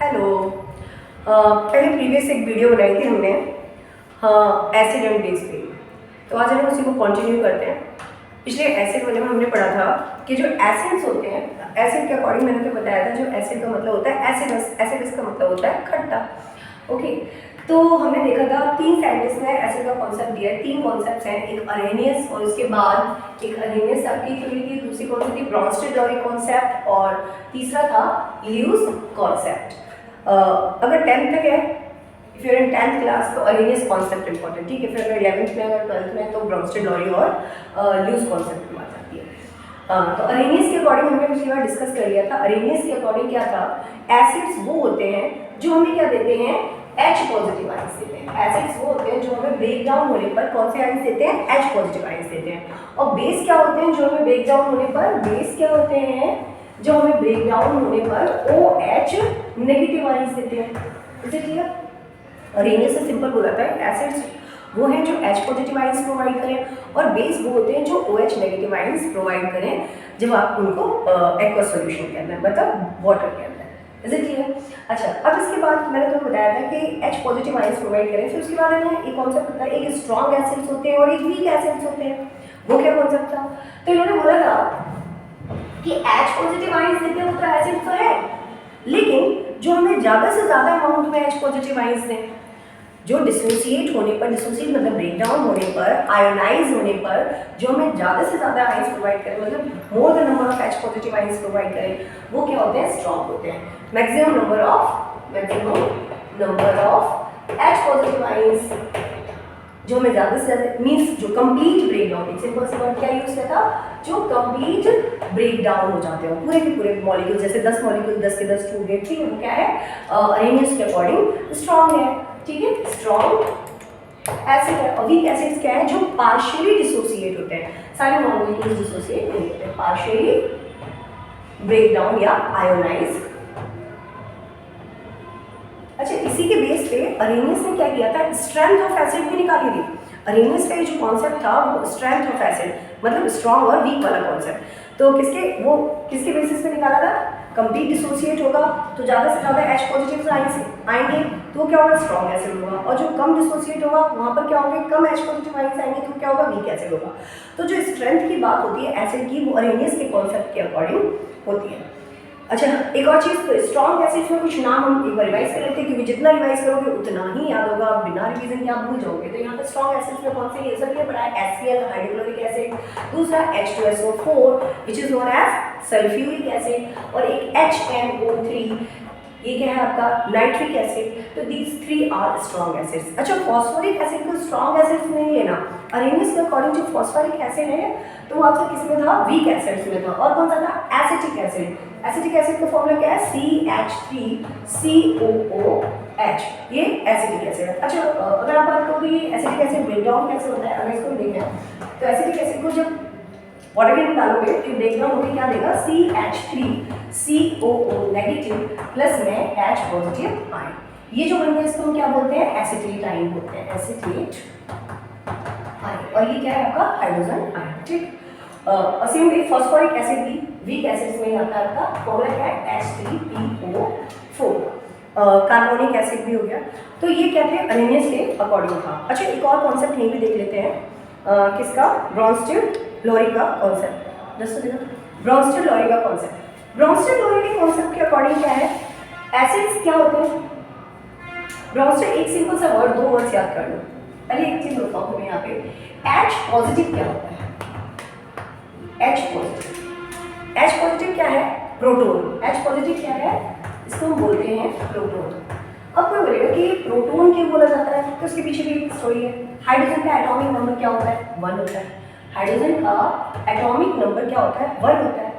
Hello. पहले previous एक video बनाई थी हमने एसिड एंड बेस पे, तो आज हम उसी को कंटिन्यू करते हैं। पिछले एसिड वाले में हमने पढ़ा था कि जो एसिड्स होते हैं, एसिड के अकॉर्डिंग मैंने तो बताया था, जो एसिड का मतलब होता है एसिडस, एसिडस का मतलब होता है खट्टा। ओके, तो हमने देखा था तीन साइंटिस्ट ने एसिड का कॉन्सेप्ट दिया है। तीन कॉन्सेप्ट्स हैं, एक अरेनियस और उसके बाद एक अरेनियस आपकी थ्योरी थी, दूसरी कौन सी थी ब्रॉन्स्टेड-लॉरी कॉन्सेप्ट, और तीसरा था ल्यूस कॉन्सेप्ट। अगर 10th तक है, if you are in 10th class, तो अरेनियस कॉन्सेप्ट इंपॉर्टेंट, ठीक है। फिर अगर 11th में, अगर 12th में, तो ब्रॉन्स्टेड-लॉरी और ल्यूस कॉन्सेप्ट की बात आती है। तो अरेनियस के अकॉर्डिंग हमने पिछली बार डिस्कस कर लिया था। अरेनियस के अकॉर्डिंग क्या था, एसिड्स वो होते हैं जो हमें क्या देते हैं, H पॉजिटिव आयंस देते हैं। एसिड्स वो होते हैं जो हमें ब्रेक डाउन होने पर कौन से आयंस देते हैं, H पॉजिटिव आयंस देते हैं। और बेस क्या होते हैं जो हमें ब्रेक डाउन होने पर, बेस क्या होते हैं जो हमें ब्रेक डाउन होने पर OH नेगेटिव आयंस देते हैं। इसे क्लियर? अरेनियस से सिंपल बोला था, एसिड्स वो हैं जो H पॉजिटिव आयंस प्रोवाइड करें, और बेस वो होते हैं जो OH नेगेटिव आयंस प्रोवाइड करें जब आप उनको एक्वस सॉल्यूशन के अंदर, मतलब वाटर के अंदर। Is it clear? अच्छा, अब इसके बाद मैंने तुम्हें बताया था कि H पॉजिटिव आयंस प्रोवाइड करें। फिर उसके बाद हमें एक कॉन्सेप्ट होता है, एक स्ट्रॉन्ग एसिड्स होते हैं और एक वीक एसिड्स होते हैं। वो क्या कॉन्सेप्ट था? तो इन्होंने बोला था कि H पॉजिटिव आयंस देते हैं वो तो एसिड तो है, लेकिन जो हमें ज़्यादा से ज़्यादा अमाउंट में H पॉजिटिव आयंस दें, जो डिसोसिएट होने पर, डिसोसिएट मतलब ब्रेक डाउन होने पर, आयोनाइज होने पर जो हमें ज़्यादा से ज़्यादा आयंस प्रोवाइड करें, मतलब more the number of H positive ions provide करें, वो क्या होते हैं, स्ट्रॉन्ग होते हैं। Maximum number of H positive ions जो हमें ज़्यादा से ज़्यादा, मीन्स जो कंप्लीट ब्रेक डाउन, एक सिंपल सा वर्ड क्या यूज़ किया था, जो कंप्लीट ब्रेक डाउन हो जाते हो पूरे के पूरे मॉलिक्यूल, जैसे 10 मॉलिक्यूल 10 के 10 टूट गए, ठीक है, वो क्या है, अरेनियस के अकॉर्डिंग स्ट्रॉन्ग है, ठीक है, स्ट्रॉन्ग एसिड है। और वीक एसिड्स क्या है, जो पार्शियली डिसोसिएट होते हैं, सारे मॉलिक्यूल्स डिसोसिएट नहीं होते, पार्शियली ब्रेक डाउन या आयोनाइज। अच्छा, इसी के बेस पे अरेनियस ने क्या किया था, स्ट्रेंथ ऑफ एसिड भी निकाली थी। अरेनियस का ये जो कॉन्सेप्ट था वो स्ट्रेंथ ऑफ एसिड, मतलब स्ट्रॉन्ग और वीक वाला कॉन्सेप्ट, तो किसके बेसिस पे निकाला था, कंप्लीट डिसोसिएट होगा तो ज़्यादा से ज़्यादा H पॉजिटिव आएंगे, तो क्या होगा, स्ट्रॉन्ग एसिड होगा, और जो कम डिसोसिएट होगा वहाँ पर क्या होंगे, कम H पॉजिटिव आयंस आएंगे, तो क्या होगा, वीक एसिड होगा। तो जो स्ट्रेंथ की बात होती है एसिड की, वो अरेनियस के कॉन्सेप्ट के अकॉर्डिंग होती है। अच्छा, एक और चीज़, स्ट्रॉन्ग एसिड्स में कुछ नाम हम एक बार रिवाइज कर लेते हैं, क्योंकि जितना रिवाइज करोगे उतना ही याद होगा, बिना रिवीजन के आप भूल जाओगे। तो यहाँ पे स्ट्रॉन्ग एसिड्स में कौन से, ये सब ये पढ़ा है, HCl हाइड्रोक्लोरिक एसिड, दूसरा H2SO4 which is known as sulphuric acid, और एक HNO3, ये क्या है आपका, नाइट्रिक एसिड। तो दीज 3 आर स्ट्रॉन्ग एसिड्स। अच्छा, फॉस्फोरिक एसिड को स्ट्रॉन्ग एसिड्स में नहीं लेना, अरेनियस के अकॉर्डिंग जो फॉस्फोरिक एसिड है तो वो आपसे किस में था, वीक एसिड्स में था। और कौन सा था, एसिटिक एसिड। एसिटिक एसिड का फॉर्मूला क्या है, CH3COOH, ये एसिटिक एसिड है। अच्छा, अगर आप बात करोगे ये एसिटिक एसिड ब्रेक डाउन कैसे होता है, अगर इसको देखें तो एसिटिक एसिड को जब वाटर के अंदर डालोगे तो ब्रेक डाउन होकर क्या देगा, CH3COO नेगेटिव प्लस में H पॉजिटिव आयन, ये जो बन गया इसको हम क्या बोलते हैं, एसिटेट आयन बोलते हैं, एसिटेट आयन। और ये क्या है आपका, हाइड्रोजन आयन, ठीक। सेम वे फॉस्फोरिक एसिड भी वीक एसिड्स में आता है, आपका फॉर्मूला क्या है, H3PO4। कार्बोनिक एसिड भी हो गया। तो ये क्या थे, अरेनियस के अकॉर्डिंग था। अच्छा, एक और कॉन्सेप्ट यहीं भी देख लेते हैं, किसका, ब्रॉन्स्टेड-लॉरी का कॉन्सेप्ट। ब्रॉन्स्टेड-लॉरी का कॉन्सेप्ट, ब्रॉन्स्टेड-लॉरी के कॉन्सेप्ट के अकॉर्डिंग क्या है, एसिड्स क्या होते हैं, ब्रॉन्स्टेड, एक सिंपल सा वर्ड, 2 वर्ड्स याद कर लो। पहले एक चीज बताऊँ तुम्हें यहाँ पे, H पॉजिटिव क्या होता है, H पॉजिटिव क्या है, प्रोटोन। H पॉजिटिव क्या है, इसको हम बोलते हैं प्रोटोन। अब कोई बोलेगा कि प्रोटोन क्यों बोला जाता है, तो उसके पीछे भी एक स्टोरी है। हाइड्रोजन का एटॉमिक नंबर क्या होता है, 1 होता है। हाइड्रोजन का एटॉमिक नंबर क्या होता है, 1 होता है।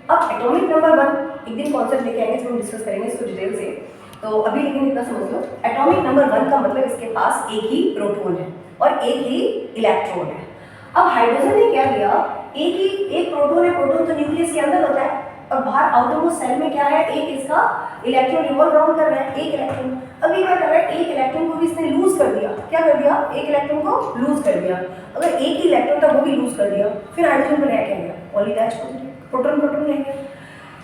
अब एटॉमिक नंबर 1 एक दिन कॉन्सेप्ट लेके आएंगे, इसमें हम डिस्कस करेंगे इसको डिटेल से, तो अभी लेकिन इतना समझ लो, एटॉमिक नंबर 1 का मतलब इसके पास एक ही प्रोटोन है और एक ही इलेक्ट्रॉन है। अब हाइड्रोजन ने क्या किया, एक प्रोटोन है, प्रोटोन तो न्यूक्लियस के अंदर होता है, और बाहर आउटर मोस्ट सेल में क्या है, एक इसका इलेक्ट्रॉन रिवॉल्व राउंड कर रहा है, एक इलेक्ट्रॉन। अब ये क्या कर रहा है, एक इलेक्ट्रॉन को भी इसने लूज कर दिया, क्या कर दिया, एक इलेक्ट्रॉन को लूज कर दिया। अगर एक ही इलेक्ट्रॉन था वो भी लूज कर दिया, फिर हाइड्रोजन को रह क्या गया, ओनली दैट पॉजिटिव, प्रोटॉन रह गया।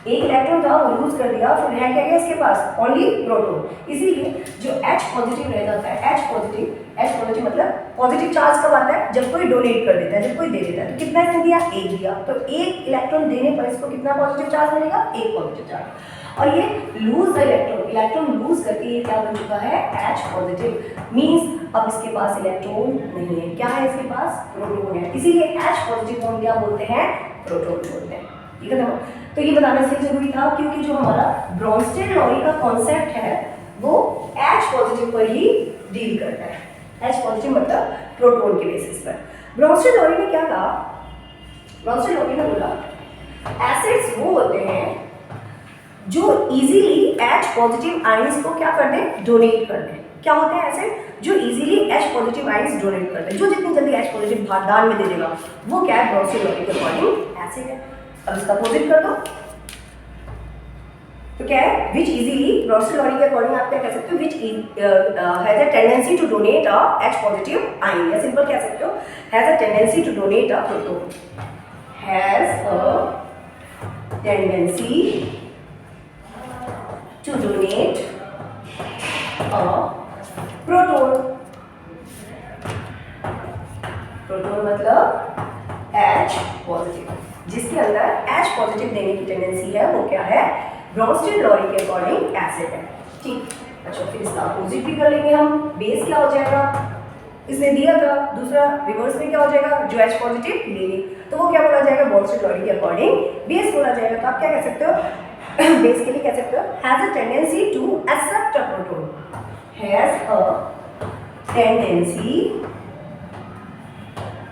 एक इलेक्ट्रॉन था वो लूज कर दिया, फिर है क्या गया इसके पास ओनली प्रोटॉन, इसीलिए जो H पॉजिटिव रह जाता है, H पॉजिटिव मतलब पॉजिटिव चार्ज कब आता है, जब कोई डोनेट कर देता है, जब कोई दे देता है। तो कितना इसने दिया, एक दिया, तो एक इलेक्ट्रॉन देने पर इसको कितना पॉजिटिव चार्ज मिलेगा, एक पॉजिटिव चार्ज। और ये लूज इलेक्ट्रॉन लूज करके ये क्या बन चुका है, H पॉजिटिव, मींस अब इसके पास इलेक्ट्रॉन नहीं है, क्या है इसके पास, प्रोटॉन है, इसीलिए H पॉजिटिव को हम क्या बोलते हैं, प्रोटॉन बोलते हैं। ठीक है ना, तो ये बताना इसलिए जरूरी था क्योंकि जो हमारा ब्रोंस्टेड-लॉरी का कॉन्सेप्ट है वो H पॉजिटिव पर ही डील करता है। H पॉजिटिव मतलब प्रोटॉन के बेसिस पर। ब्रोंस्टेड-लॉरी ने क्या कहा, ब्रोंस्टेड-लॉरी ने बोला एसिड्स वो होते हैं जो इजीली H पॉजिटिव आयंस को क्या कर दें, डोनेट कर दें। क्या होते हैं एसिड जो easily H positive ions donate करते हैं, जो जितनी जल्दी H पॉजिटिव दान में दे देगा वो क्या है, ब्रोंस्टेड-लॉरी के अकॉर्डिंग एसिड है। अब इसका अपोजिट कर दो तो क्या है, विच इजीली, ब्रोंस्टेड-लॉरी के अकॉर्डिंग आप क्या कह सकते हो, which has a tendency to donate a H positive ion, या सिंपल कह सकते हो has a tendency to donate a proton, has a tendency to donate a proton, proton मतलब H पॉजिटिव, जिसके अंदर H पॉजिटिव देने की टेंडेंसी है वो क्या है, ब्रोंस्टेड-लॉरी के अकॉर्डिंग एसिड है। ठीक, अच्छा फिर इसका अपोजिट भी कर लेंगे हम, बेस क्या हो जाएगा, इसने दिया था, दूसरा रिवर्स में क्या हो जाएगा, जो H पॉजिटिव ले ले तो वो क्या बोला जाएगा, ब्रोंस्टेड-लॉरी के अकॉर्डिंग बेस बोला जाएगा। तो आप क्या कह सकते हो बेस के लिए कह सकते हो has a tendency to accept a proton, has a tendency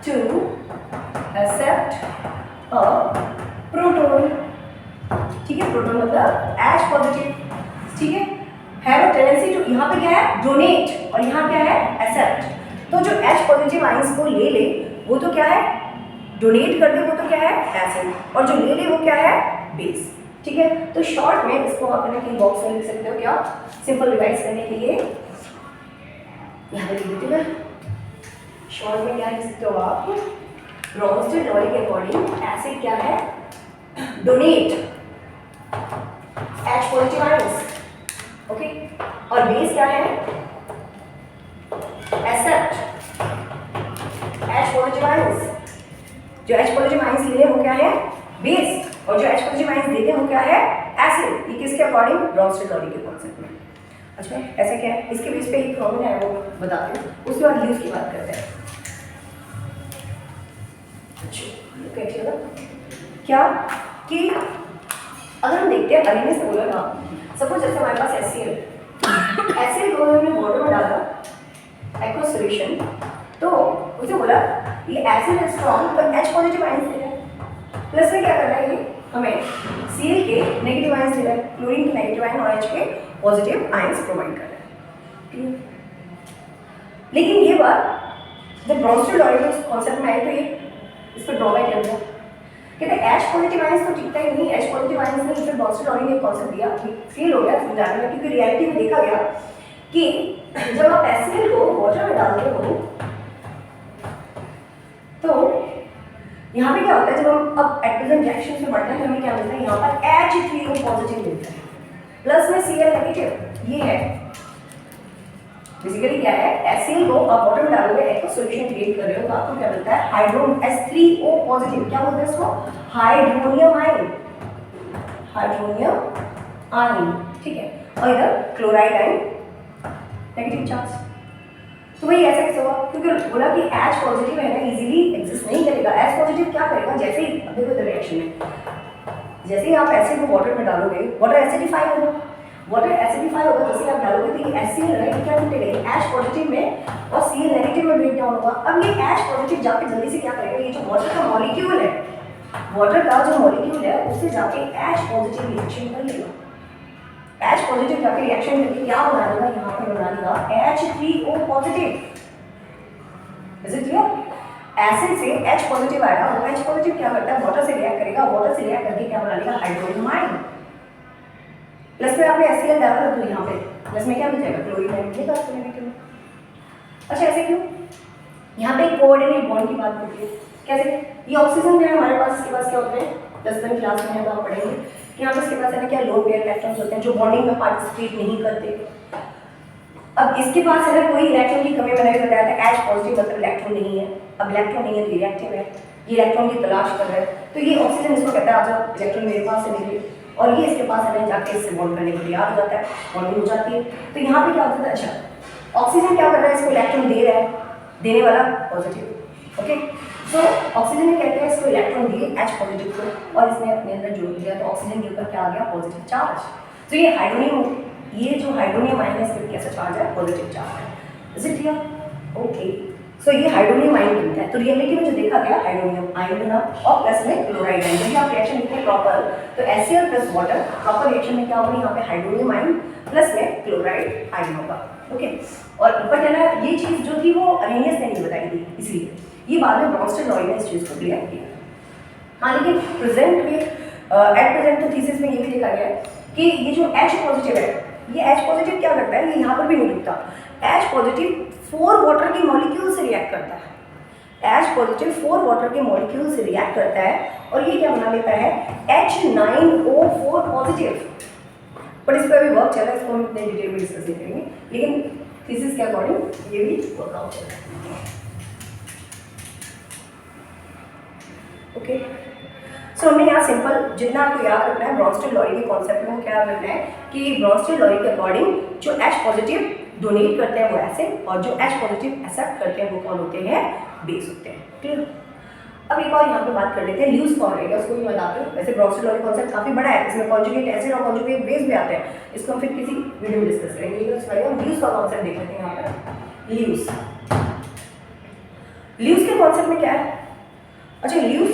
to accept a proton. ठीक है, प्रोटॉन मतलब H पॉजिटिव, ठीक है, हैव अ टेंडेंसी टू, यहाँ पे क्या है डोनेट और यहाँ क्या है एक्सेप्ट, तो जो H पॉजिटिव आयंस को ले ले वो तो क्या है, डोनेट कर दे वो तो क्या है एसिड, और जो ले ले वो क्या है बेस। ठीक है, तो शॉर्ट में इसको आप अपने बॉक्स में लिख सकते हो, क्या सिंपल रिवाइज करने के लिए यहाँ पे लिख देती हूँ मैं, शॉर्ट में क्या लिख सकते हो आप, ब्रोंस्टेड-लॉरी के अकॉर्डिंग एसिड क्या है, donate H positive ions, okay, और बेस क्या है, एक्सेप्ट H पॉजिटिव आयंस, जो H पॉजिटिव आयंस ले वो क्या है बेस, और जो H पॉजिटिव आयंस देते हैं वो क्या है एसिड। ये किसके अकॉर्डिंग, ब्रोंस्टेड-लॉरी के कॉन्सेप्ट में। अच्छा ऐसा क्या है, इसके बेस पे एक फॉर्मूला है वो बताते हैं, उसके बाद यूज की बात करते हैं। अच्छा क्या कि अगर हम देखते हैं अरेनेस ने बोला ना, सपोज जैसे हमारे पास HCl को हमने वाटर में डाला एक्वस सॉल्यूशन, तो उसे बोला ये एसिड है स्ट्रॉन्ग तो H पॉजिटिव आयंस दे रहा है, प्लस में क्या कर रहा है ये हमें Cl के नेगेटिव आयंस दे रहा है, क्लोरीन के नेगेटिव आयन और H के पॉजिटिव आयंस प्रोवाइड कर रहा है। लेकिन ये बात जब ब्रोंस्टेड-लॉरी के कॉन्सेप्ट में आई तो ये इस पर ड्रॉबैक लग गया, कहते हैं H पॉजिटिव आयंस तो टिकता ही नहीं, H पॉजिटिव आयंस ने फिर ब्रोंस्टेड-लॉरी ने कॉन्सेप्ट दिया, फेल हो गया समझाने में, क्योंकि रियलिटी में देखा गया कि जब आप HCl को वाटर में डालते हो तो यहाँ पे क्या होता है, जब हम अब एट प्रेजेंट रिएक्शन में बढ़ते हैं तो हमें क्या मिलता है, यहाँ पर H3O पॉजिटिव मिलता है, प्लस में Cl नेगेटिव, ये है बेसिकली क्या है, HCl को आप वाटर में डालोगे, एक्वस सॉल्यूशन क्रिएट कर रहे हो तो आपको क्या मिलता है, हाइड्रोन H3O पॉजिटिव, क्या बोलते हैं इसको, हाइड्रोनियम आयन, हाइड्रोनियम आयन, ठीक है, और इधर क्लोराइड आयन नेगेटिव चार्ज। तो वही ऐसा कैसे हुआ, क्योंकि बोला कि H पॉजिटिव है ना इजीली एग्जिस्ट नहीं करेगा, H पॉजिटिव क्या करेगा, जैसे ही देखो रिएक्शन में जैसे ही आप एसिड को वाटर में डालोगे वाटर एसिडिफाई होगा, वाटर एसिडिफाई होगा, जैसे आप डालोगे तो ये HCl है ये क्या टूटेगा, H पॉजिटिव में और Cl नेगेटिव में ब्रेक डाउन होगा। अब ये H पॉजिटिव जाके जल्दी से क्या करेगा, ये जो वाटर का मॉलिक्यूल है, वाटर का जो मॉलिक्यूल है उससे जाके H पॉजिटिव रिएक्शन कर लेगा, H पॉजिटिव जाके रिएक्शन करके क्या बना देगा, यहाँ पे बना देगा H3O positive. Is it clear, acid से H पॉजिटिव आएगा, वो H पॉजिटिव क्या करता है, वाटर से रिएक्ट करेगा, वाटर से रिएक्ट करके क्या बना लेगा, हाइड्रोनियम आयन, प्लस में आपने HCl डाला था तो यहाँ पे प्लस में क्या मिल जाएगा, क्लोरीन आयन मिलेगा आपको नेगेटिव में। अच्छा ऐसे क्यों, यहाँ पे कोऑर्डिनेट बॉन्ड की बात होती है, कैसे, ये ऑक्सीजन जो है हमारे पास, इसके पास क्या होते हैं, 10वीं क्लास में है तो आप पढ़ेंगे यहाँ पे इसके पास है ना क्या लोन पेयर इलेक्ट्रॉन्स होते हैं जो बॉन्डिंग में पार्टिसिपेट नहीं करते। अब इसके पास है ना कोई इलेक्ट्रॉन की कमी, मैंने बताया था H पॉजिटिव मतलब इलेक्ट्रॉन नहीं है। अब इलेक्ट्रॉन नहीं है तो रिएक्टिव है, ये इलेक्ट्रॉन की तलाश कर रहा है, तो ये ऑक्सीजन इसको कहता है आजा इलेक्ट्रॉन मेरे पास है मेरे, और ये इसके पास है जाके इससे बॉन्ड करने को तैयार हो जाता है, बॉन्डिंग हो जाती है। तो यहाँ पे क्या होता है, अच्छा ऑक्सीजन क्या कर रहा है, इसको इलेक्ट्रॉन दे रहा है, देने वाला पॉजिटिव, ओके। सो ऑक्सीजन ने क्या किया, इसको इलेक्ट्रॉन दिए H पॉजिटिव को और इसने अपने अंदर जोड़ दिया, तो ऑक्सीजन के ऊपर क्या आ गया, पॉजिटिव चार्ज। तो ये हाइड्रोनियम, ये जो हाइड्रोनियम आयन है इसमें कैसा चार्ज है, पॉजिटिव चार्ज है। Is it clear? ओके। सो ये हाइड्रोनियम आयन बनता है, तो रियलिटी में जो देखा गया हाइड्रोनियम आयन बना और प्लस में क्लोराइड आयन। जब आप रिएक्शन लिखते हैं प्रॉपर, तो HCl plus water, proper reaction में क्या होगा, यहाँ पे हाइड्रोनियम आयन प्लस में क्लोराइड आयन होगा, ओके। और ऊपर क्या ना, ये चीज़ जो थी वो अरेनियस ने नहीं बताई थी, इसलिए ये बाद में ब्रॉन्स्टन-लॉरी ने इस चीज़ को क्लियर किया। हाँ, लेकिन प्रेजेंट में एट प्रेजेंट तो थीसिस में ये भी लिखा गया है कि ये जो H पॉजिटिव है, ये H पॉजिटिव क्या करता है, ये यहाँ पर भी नहीं रुकता। H पॉजिटिव 4 वाटर के मॉलिक्यूल से रिएक्ट करता है, H पॉजिटिव 4 वाटर के मॉलिक्यूल से रिएक्ट करता है और ये क्या बना लेता है, H9O4 पॉजिटिव। बट इस पर अभी वर्क चल रहा है, इसको हम इतने डिटेल में डिस्कस नहीं करेंगे, लेकिन थीसिस के अकॉर्डिंग ये भी वर्कआउट चल रहा है, ओके। सो हमने यहाँ सिंपल जितना आपको याद रखना है ब्रॉन्स्टन-लॉरी के कॉन्सेप्ट में, क्या रखना है कि ब्रॉन्स्टन-लॉरी के अकॉर्डिंग जो H पॉजिटिव डोनेट करते हैं वो एसिड और जो H पॉजिटिव एक्सेप्ट करते हैं वो कौन होते हैं, बेस होते हैं, क्लियर। अब एक और यहाँ पे बात कर लेते हैं ल्यूज फॉर्म रहेगा, उसको भी बताते हैं। वैसे ब्रॉन्स्टन-लॉरी कॉन्सेप्ट काफी बड़ा है, इसमें कॉन्जुगेट एसिड और कॉन्जुगेट बेस भी आते हैं, इसको हम फिर किसी वीडियो में डिस्कस करेंगे, लेकिन उसके बाद हम ल्यूज का कॉन्सेप्ट देख लेते हैं। यहाँ पर ल्यूज के कॉन्सेप्ट में क्या है, अच्छा ल्यूज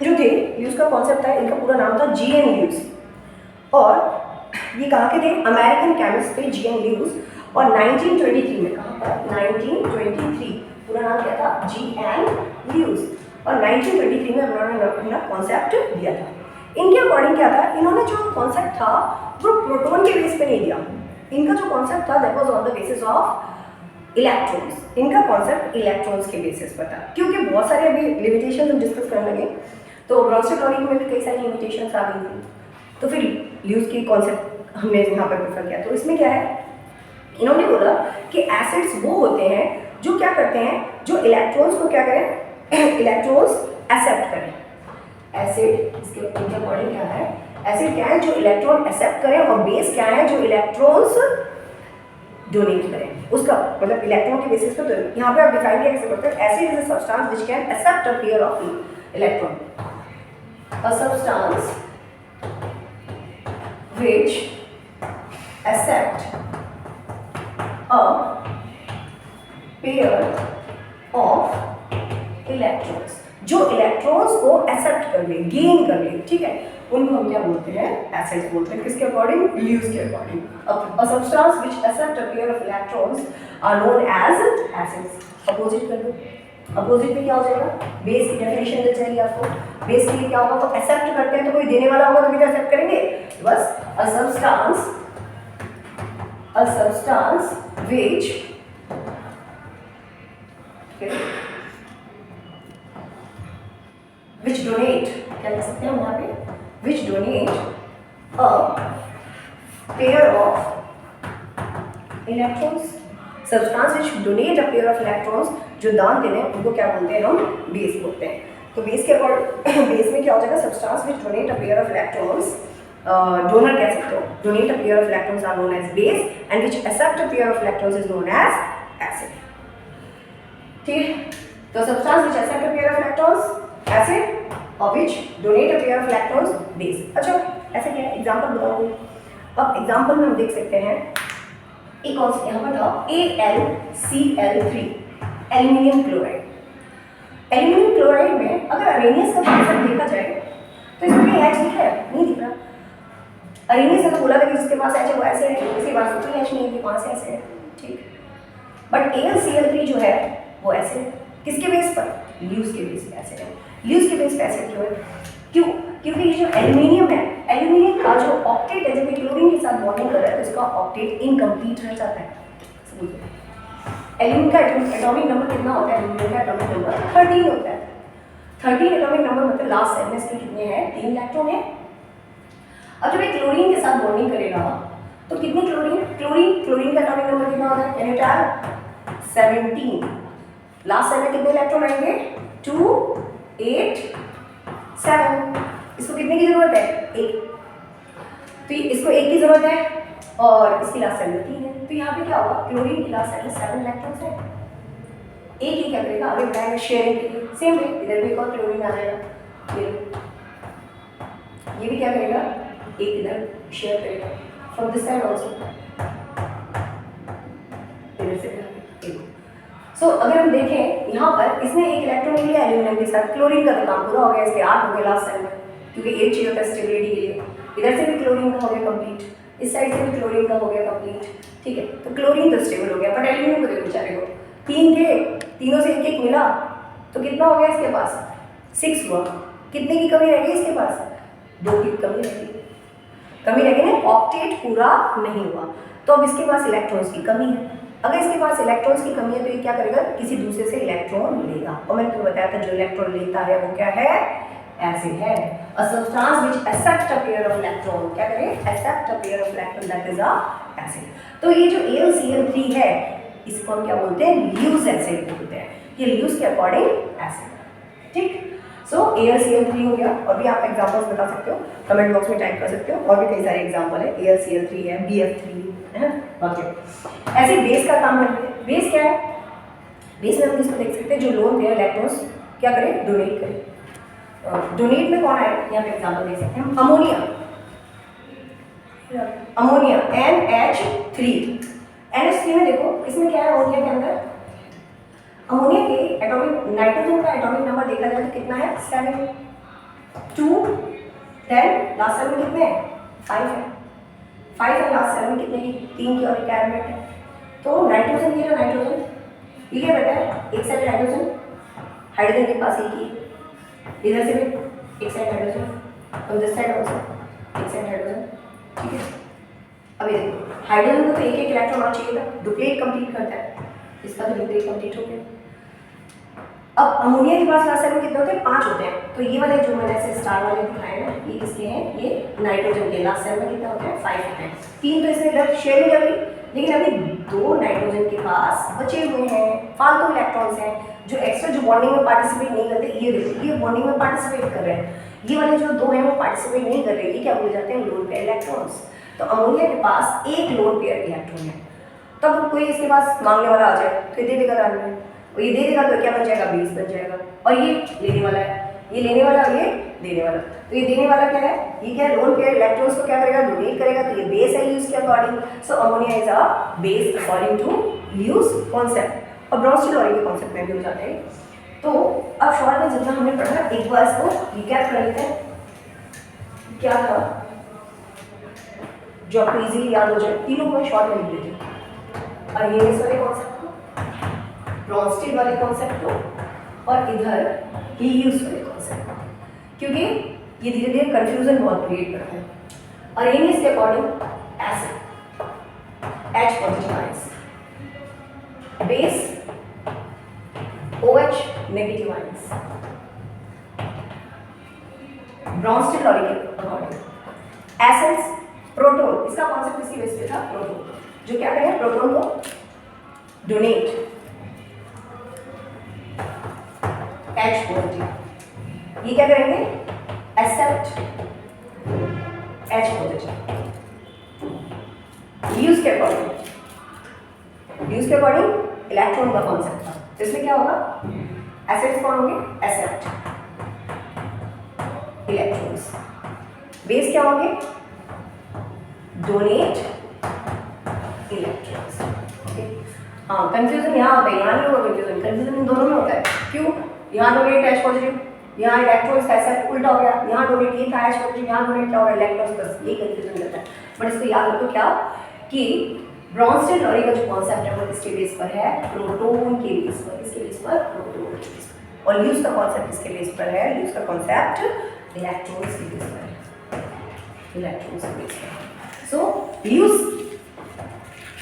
जो थे, ल्यूज का कॉन्सेप्ट था, इनका पूरा नाम था G.N. ल्यूज, और ये कहाँ के थे, अमेरिकन केमिस्ट थे G.N. ल्यूज, और 1923 में, कहाँ पर, 1923, पूरा नाम क्या था, G.N. ल्यूज, और 1923 में उन्होंने अपना कॉन्सेप्ट दिया था। इनके अकॉर्डिंग क्या था, इन्होंने जो कॉन्सेप्ट था वो प्रोटॉन के बेस पे नहीं दिया, इनका जो कॉन्सेप्ट था that was on the basis of electrons. इनका कॉन्सेप्ट इलेक्ट्रॉन्स के बेसिस पर था, क्योंकि बहुत सारे अभी लिमिटेशन हम डिस्कस करने लगे, तो ब्रॉन्स्टन-लॉरी में भी कई सारी लिमिटेशंस आ गई थी, तो फिर ल्यूज की कॉन्सेप्ट हमने यहाँ पर प्रेफर किया। तो इसमें क्या है, इन्होंने बोला कि एसिड्स वो होते हैं जो क्या करते हैं, जो इलेक्ट्रॉन्स को क्या करें, इलेक्ट्रॉन्स एक्सेप्ट करें। एसिड इसके इनके अकॉर्डिंग क्या है, एसिड क्या है, जो इलेक्ट्रॉन एक्सेप्ट करें, और बेस क्या है, जो इलेक्ट्रॉन्स डोनेट करें, उसका मतलब इलेक्ट्रॉन के बेसिस पर। तो यहाँ पे आप डिफाइन कैसे करते हैं, acid is a substance which can accept a pair of electron, a substance which accept a pair of electrons, जो इलेक्ट्रॉन्स को एक्सेप्ट कर ले, गेन कर ले, ठीक है, उनको हम क्या बोलते हैं, एसिड्स बोलते हैं। किसके अकॉर्डिंग, ल्यूज के according. a substance which accept a pair of electrons are known as acids। Opposite कर दो, अपोजिट में क्या हो जाएगा, बेस की डेफिनेशन मिल जाएगी आपको। बेस के लिए क्या होगा, तो एक्सेप्ट करते हैं, तो कोई देने वाला होगा तो भी एक्सेप्ट करेंगे, बस a substance which donate, क्या कह सकते हैं वहाँ पे, which donate a pair of electrons, substance which donate a pair of electrons, जो दान देने हैं उनको क्या बोलते हैं, हम बेस बोलते हैं। तो बेस के अकॉर्डिंग बेस में क्या हो जाएगा, substance which donate a pair of electrons, donor कह सकते हो, donate a pair of electrons are known as base and which accept a pair of electrons is known as acid। ठीक, तो substance which accept a pair of electrons acid और which donate a pair of electrons base। अच्छा ऐसे क्या है, example बताओ। अब example में हम देख सकते हैं एक और यहाँ पर था AlCl3 aluminium chloride. Aluminium chloride में अगर अरेनियस का कॉन्सेप्ट देखा जाए तो इसमें कोई H दिख रहा है, नहीं दिख रहा। अरेनियस ने बोला था कि जिसके पास H है वो ऐसे है, इसके पास कोई H नहीं है, वहाँ से ऐसे है, ठीक। बट AlCl3 जो है वो ऐसे है, किसके बेस पर, ल्यूज के बेस पे ऐसे है। ल्यूज के बेस पे ऐसे क्यों है, क्यों, क्योंकि ये जो एल्यूमिनियम है, एल्यूमिनियम का जो ऑक्टेट है, जब ये क्लोरीन के साथ बॉन्डिंग कर रहा है तो इसका ऑक्टेट इनकम्प्लीट रह जाता है। एल्यूमिनियम का एटॉमिक नंबर कितना होता है, एल्यूमिनियम का एटॉमिक नंबर 13 होता है। 13 एटॉमिक नंबर मतलब लास्ट सेगमेंट में कितने हैं, 3 इलेक्ट्रॉन है। अब जब ये क्लोरीन के साथ बॉन्डिंग करेगा तो कितनी क्लोरीन का एटॉमिक नंबर कितना होता है? Can you tell? 17। Last shell में कितने इलेक्ट्रॉन आएंगे? 2 8 7। इसको कितने की जरूरत है? 1। तो इसको 1 की जरूरत है और इसकी लास्ट सेल में 3 है। तो यहाँ पे क्या होगा? क्लोरीन की लास्ट सेल में 7 इलेक्ट्रॉन्स है। एक ही क्या करेगा? आगे बढ़ाएगा शेयरिंग के लिए। सेम वे इधर भी एक और क्लोरीन आ जाएगा। ये भी क्या करेगा? एक इधर शेयर करेगा फ्रॉम दिस साइड आल्सो। इधर से सो अगर हम देखें यहाँ पर इसने एक इलेक्ट्रॉन ले लिया एल्यूमिनियम के साथ, क्लोरीन का तो काम पूरा हो गया, इसके 8 हो गए लास्ट सेल में, क्योंकि 8 चाहिए होता है स्टेबिलिटी के लिए। इधर से भी क्लोरीन का हो गया कंप्लीट, इस साइड से भी क्लोरीन का हो गया कंप्लीट, ठीक है। तो क्लोरीन तो स्टेबल हो गया, बट एल्यूमिनियम को देखो बेचारे को 3 थे, तीनों से एक एक मिला तो कितना हो गया इसके पास? 6 हुआ। कितने की कमी रह गई इसके पास? 2 की कमी रह गई। कमी रह गई ना, ऑक्टेट पूरा नहीं हुआ। तो अब इसके पास इलेक्ट्रॉन्स की कमी है। अगर इसके पास इलेक्ट्रॉन्स की कमी है तो ये क्या करेगा? किसी दूसरे से इलेक्ट्रॉन लेगा। और मैंने तुम्हें बताया था जो इलेक्ट्रॉन लेता है वो क्या है? एसिड है। A substance which accept a pair of electron, क्या करे? Accept a pair of electron, that is a acid। तो ये जो AlCl3 है इसको हम क्या बोलते हैं? ल्यूस एसिड बोलते हैं। ये ल्यूस के अकॉर्डिंग एसिड, ठीक। सो AlCl3 हो गया। और भी आप एग्जांपल्स बता सकते हो, कमेंट बॉक्स में टाइप कर सकते हो। और भी कई सारे एग्जांपल है, AlCl3 है, BF3 है ना। ओके, ऐसे बेस का काम करते हैं। बेस क्या है? बेस में हम इसको देख सकते हैं जो लोन पेयर इलेक्ट्रॉन्स क्या करें? डोनेट करें। डोनेट में कौन आए? यहाँ पे एग्जांपल देख सकते हैं। Ammonia NH3। NH3 में देखो इसमें क्या है? अमोनिया के अंदर अमोनिया के एटॉमिक नाइट्रोजन का एटॉमिक नंबर देखा जाए तो कितना है? 7 2 10। लास्ट सेल में कितने हैं? 5 है। 5 है लास्ट सेल में, कितने की? 3 की और एक एलिमेंट है। तो नाइट्रोजन, ये जो नाइट्रोजन ये क्या बेटा है? एक साइड हाइड्रोजन, हाइड्रोजन के पास एक ही, इधर से भी एक साइड हाइड्रोजन, और दिस साइड आल्सो एक साइड हाइड्रोजन, ठीक है। अब ये देखो हाइड्रोजन को तो एक एक इलेक्ट्रॉन और चाहिए था, डुप्लीट कंप्लीट करता है, इसका तो डुप्लीट कंप्लीट हो गया। अब अमोनिया के पास लास्ट सेल में कितने होते हैं? 5 होते हैं। तो ये वाले जो मैंने ऐसे स्टार वाले दिखाए ना, ये किसके हैं? ये नाइट्रोजन के। लास्ट सेल में कितने होते हैं? 5 होते हैं। 3 तो इसने इधर शेयरिंग कर ली, लेकिन अभी 2 नाइट्रोजन के पास बचे हुए हैं, फालतू इलेक्ट्रॉन्स हैं जो एक्स्ट्रा, जो बॉन्डिंग में पार्टिसिपेट नहीं करते। ये देखो ये बॉन्डिंग में पार्टिसिपेट कर रहे हैं, ये वाले जो 2 हैं वो पार्टिसिपेट नहीं कर रहे। ये क्या बोले जाते हैं? Lone pair electrons. तो अमोनिया के पास एक लोन पेयर इलेक्ट्रॉन है। तब कोई इसके पास मांगने वाला आ जाए तो ये दे देगा दान में, और ये दे देगा तो क्या बन जाएगा? बेस बन जाएगा। और ये लेने वाला है, ये लेने वाला और ये देने वाला। तो ये देने वाला क्या है? ये क्या है? लोन पेयर इलेक्ट्रॉन्स को क्या करेगा? डोनेट करेगा। तो ये बेस है ल्यूस के according. So ammonia is a base according to Lewis concept. और ब्रॉन्स्टल के कॉन्सेप्ट में भी हो जाते हैं। तो अब शॉर्ट में जितना हमने पढ़ा एक बार इसको रिकैप कर लेते हैं। क्या था जो आपको इजीली याद हो जाए, तीनों को शॉर्ट में लिख देते हैं। और ये इस वाले कॉन्सेप्ट को, ब्रॉन्स्टल वाले कॉन्सेप्ट को, और इधर ल्यूस वाले कॉन्सेप्ट को, क्योंकि ये धीरे धीरे कंफ्यूजन बहुत क्रिएट करता है। और इंग्लिश के according acid H positive ions, base OH negative ions, Bronsted Lowry के अकॉर्डिंग एसिड्स प्रोटॉन। इसका कॉन्सेप्ट किसकी बेस पे था? प्रोटॉन, जो क्या करें? प्रोटॉन को डोनेट H पॉजिटिव, ये क्या करेंगे? Accept H positive. ल्यूस के अकॉर्डिंग इलेक्ट्रॉन का कॉन्सेप्ट था। तो इसमें क्या होगा? एसिड्स कौन होंगे? Accept electrons. बेस क्या होंगे? Donate electrons. हाँ, कंफ्यूजन यहाँ होता है, यहाँ नहीं होगा कंफ्यूजन इन दोनों में होता है। क्यों? यहाँ डोनेट H पॉजिटिव, यहाँ इलेक्ट्रॉन्स का एक्सेप्ट उल्टा हो गया, यहाँ डोनेट ये था H पॉजिटिव, यहाँ डोनेट क्या होगा? इलेक्ट्रॉन्स, बस ये कंफ्यूजन करता है। बट इसको याद रखो क्या कि ब्रॉन्स्टल लॉ का जो कॉन्सेप्ट है वो किसके बेस पर है? प्रोटॉन के बेस पर। किसके बेस पर? प्रोटॉन के बेस पर। और ल्यूस का कॉन्सेप्ट किसके बेस पर है? ल्यूस का कॉन्सेप्ट इलेक्ट्रॉन्स के बेस पर है, इलेक्ट्रॉन्स के बेस पर। सो ल्यूस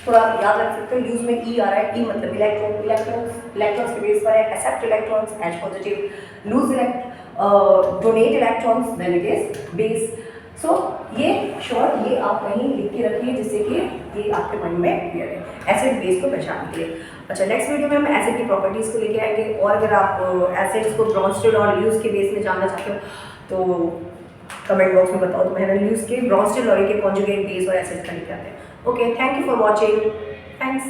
थोड़ा याद रख सकते हो, ल्यूस में ई आ रहा है, ई मतलब इलेक्ट्रॉन्स के बेस पर है। Accept electrons H positive, lose donate electrons, then it is base. So ये शॉर्ट ये आप कहीं लिख के रखिए जिससे कि ये आपके माइंड में क्लियर है एसिड बेस को पहचानते हैं। अच्छा, नेक्स्ट वीडियो में हम एसिड की प्रॉपर्टीज़ को लेके आएंगे, और अगर आप एसिड्स को ब्रॉन्स्टेड और ल्यूस के बेस में जानना चाहते हो तो कमेंट बॉक्स में बताओ, तो मैंने ल्यूस के ब्रॉन्स्टेड और के कॉन्जुगेट बेस और एसिड्स का लेके आते हैं। Okay, thank you for watching, thanks.